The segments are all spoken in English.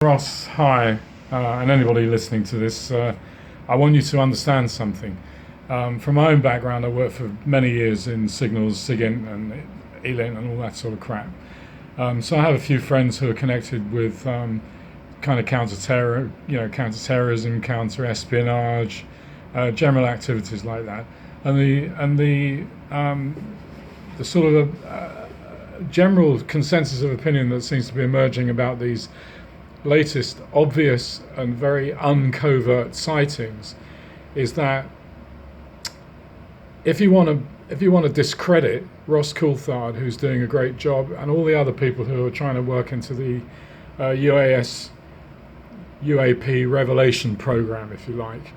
Ross, hi, and anybody listening to this, I want you to understand something. From my own background, I worked for many years in signals, sigint and elint and all that sort of crap. So I have a few friends who are connected with kind of counter-terrorism, counter-espionage, general activities like that. And the sort of general consensus of opinion that seems to be emerging about these latest obvious and very uncovert sightings is that if you want to discredit Ross Coulthart, who's doing a great job, and all the other people who are trying to work into the UAS UAP revelation program, if you like,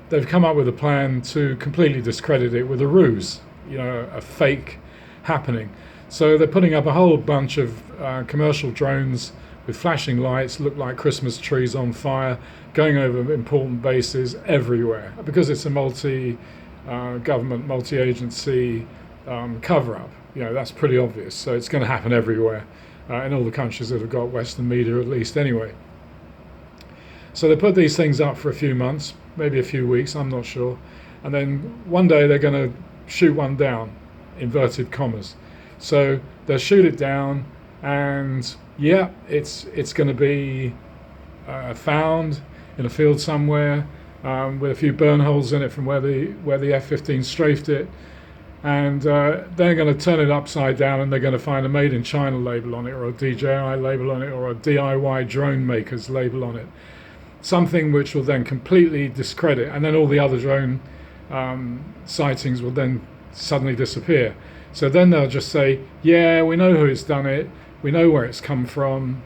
they've come up with a plan to completely discredit it with a ruse, a fake happening. So they're putting up a whole bunch of commercial drones with flashing lights, look like Christmas trees on fire, going over important bases everywhere, because it's a multi-government, multi-agency cover-up. That's pretty obvious. So it's going to happen everywhere, in all the countries that have got Western media, at least anyway. So they put these things up for a few months, maybe a few weeks, I'm not sure. And then one day they're going to shoot one down, inverted commas. So they'll shoot it down, and yeah, it's going to be found in a field somewhere with a few burn holes in it from where the F-15 strafed it, and they're going to turn it upside down, and they're going to find a Made in China label on it, or a DJI label on it, or a DIY drone maker's label on it, something which will then completely discredit, and then all the other drone sightings will then suddenly disappear. So then they'll just say, yeah, we know who's done it. We know where it's come from.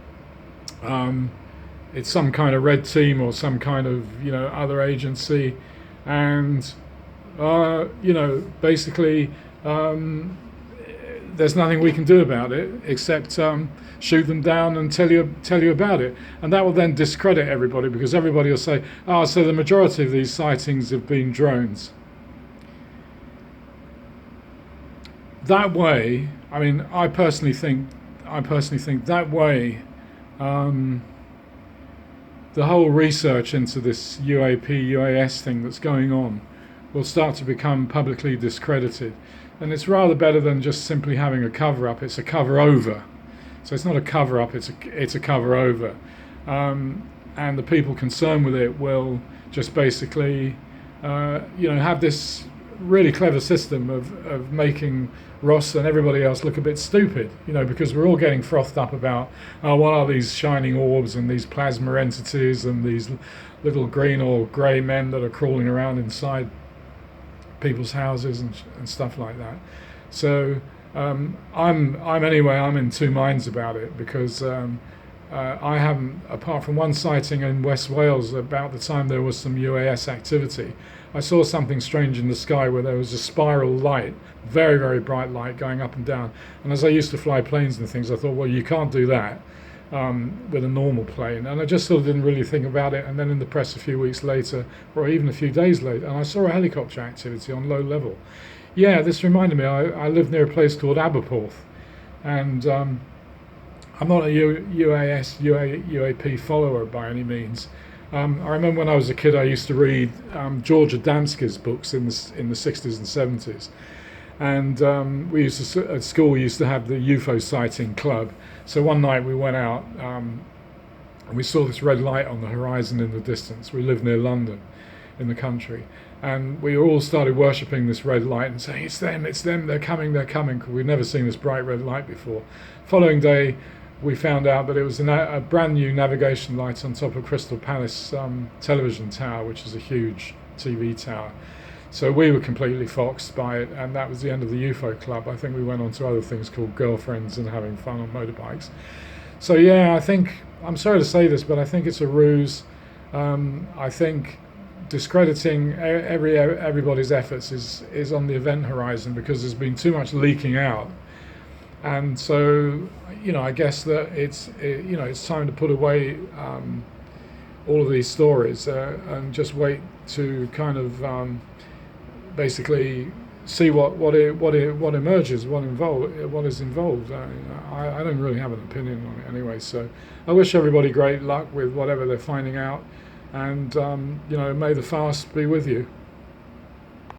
It's some kind of red team or some kind of other agency, and basically there's nothing we can do about it except shoot them down and tell you about it, and that will then discredit everybody, because everybody will say, so the majority of these sightings have been drones. That way, I personally think that way, the whole research into this UAP, UAS thing that's going on will start to become publicly discredited. And it's rather better than just simply having a cover-up. It's a cover-over. So it's not a cover-up, it's a cover-over. And the people concerned with it will just basically, have this really clever system of making Ross and everybody else look a bit stupid, because we're all getting frothed up about, what are these shining orbs and these plasma entities and these little green or grey men that are crawling around inside people's houses and stuff like that. So I'm in two minds about it, because I haven't, apart from one sighting in West Wales about the time there was some UAS activity, I saw something strange in the sky where there was a spiral light, very, very bright light going up and down. And as I used to fly planes and things, I thought, well, you can't do that with a normal plane. And I just sort of didn't really think about it. And then in the press a few weeks later, or even a few days later, and I saw a helicopter activity on low level. Yeah, this reminded me, I live near a place called Aberporth, and I'm not a UAP follower by any means. I remember when I was a kid, I used to read George Adamski's books in the 60s and 70s. And at school, we used to have the UFO sighting club. So one night we went out and we saw this red light on the horizon in the distance. We live near London in the country. And we all started worshipping this red light and saying, it's them, they're coming, because we'd never seen this bright red light before. Following day, we found out that it was a brand new navigation light on top of Crystal Palace television tower, which is a huge TV tower. So we were completely foxed by it, and that was the end of the UFO club. I think we went on to other things called girlfriends and having fun on motorbikes. So yeah, I'm sorry to say this, but I think it's a ruse. I think discrediting everybody's efforts is on the event horizon, because there's been too much leaking out. And so, I guess that it's time to put away all of these stories and just wait to kind of basically see what emerges, what is involved. I don't really have an opinion on it anyway. So I wish everybody great luck with whatever they're finding out, and may the fast be with you.